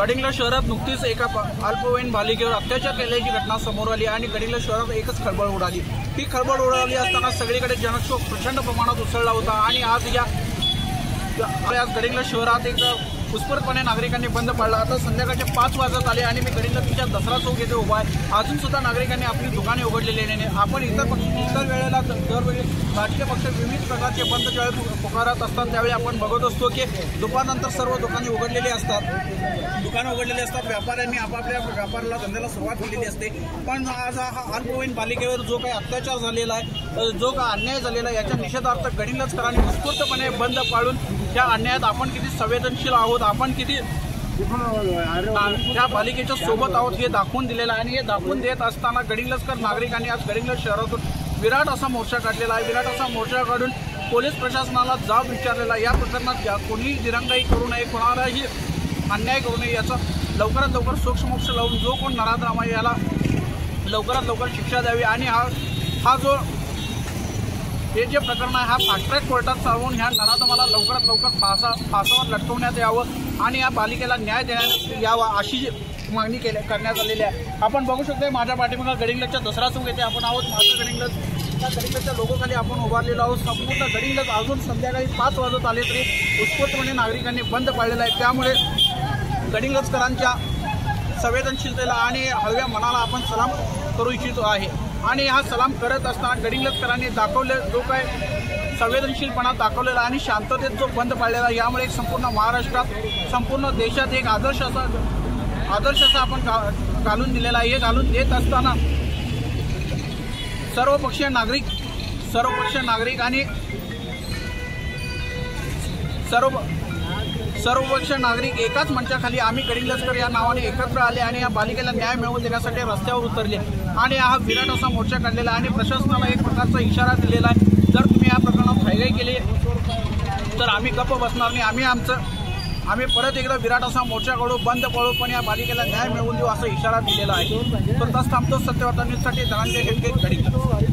गडिंग्लज शहरात नुकतीच एका अल्पवयीन बालिकेवर अत्याचार केल्याची घटना समोर आली आणि गडिंग्लज शहरात एकच खळबळ उडाली। ही खळबळ उडाली असताना सगळीकडे जनक्षोभ प्रचंड प्रमाणात उसळला होता आणि आज गडिंग्लज शहरात एक उत्स्फूर्तपणे नागरिकांनी बंद पाडला। आता संध्याकाळचे 5 वाजत आले आणि मी गडिंग्लजच्या दसरा चौक येथे उभा आहे। अजून सुद्धा नागरिकांनी आपली दुकाने उघडलेली नाही। आपण इतर वेळेला दरवेळी राजकीय पक्ष विविध प्रकारचे बंद ज्यावेळी पुकारत असतात त्यावेळी आपण बघत असतो की दुपारनंतर सर्व दुकाने उघडलेली असतात, व्यापाऱ्यांनी आपापल्या व्यापाराला धंद्याला सुरुवात केलेली असते। पण आज हा अल्पवयीन बालिकेवर जो काही अत्याचार झालेला आहे, जो काही अन्याय झालेला आहे, याच्या निषेधार्थ गडिंग्लजकरांनी उत्स्फूर्तपणे बंद पाळून त्या अन्यायात आपण किती संवेदनशील आहोत, आपण किती त्या बालिकेच्या सोबत आहोत हे दाखवून दिलेलं आहे। आणि हे दाखवून देत असताना गडिंग्लजकर नागरिकांनी आज गडिंग्लज शहरातून विराट असा मोर्चा काढलेला आहे। विराट असा मोर्चा काढून पोलीस प्रशासनाला जाब विचारलेला। या प्रकरणात कोणीही दिरंगाई करू नये, कोणालाही अन्याय करू नये, याचा लवकरात लवकर सोक्षमोक्ष लावून जो कोण नराधम याला लवकरात लवकर शिक्षा द्यावी आणि हा जो हे जे प्रकरण आहे हा फास्ट ट्रॅक कोर्टात चालवून ह्या नराधमाला लवकरात लवकर फासावर लटकवण्यात यावं आणि या बालिकेला न्याय देण्यात यावा अशी मागणी करण्यात आलेली आहे। आपण बघू शकतो माझ्या पाठीमागे गडिंग्लजच्या दसरा चौक येथे आपण आहोत। माझं गडिंग्लजच्या लोगोखाली आपण उभारलेलो आहोत। संपूर्ण गडिंग्लज अजून संध्याकाळी 5 वाजत आले तरी उत्स्फूर्तपणे नागरिकांनी बंद पाडलेला आहे। त्यामुळे गडिंग्लजकरांच्या संवेदनशीलतेला आणि हळव्या मनाला आपण सलाम करू इच्छितो आहे। आणि हा सलाम करत असताना गडिंग्लजकरांनी दाखवले जो काय संवेदनशीलपणा दाखवलेला आणि शांततेत जो बंद पाडलेला, यामुळे एक संपूर्ण महाराष्ट्रात संपूर्ण देशात एक आदर्श असा आपण घालून दिलेला आहे। हे घालून देत असताना सर्वपक्षीय नागरिक आणि सर्वपक्षीय नागरिक एकाच मंचाखाली आम्ही गडिंग्लजकर या नावाने एकत्र आले आणि या बालिकेला न्याय मिळवून देण्यासाठी रस्त्यावर उतरले आणि हा विराट असा मोर्चा काढलेला आणि प्रशासनाला एक प्रकारचा इशारा दिलेला आहे, जर तुम्ही या प्रकरणात हयगय केली तर आम्ही गप्प बसणार नाही, आम्ही परत एकदा विराट असा मोर्चा काढू, बंद पडू, पण या बालिकेला न्याय मिळवून देऊ असा इशारा दिलेला आहे। तर थांबतो सत्यवार्ता न्यूजसाठी धनंजय हेडगे, गडिंग्लज।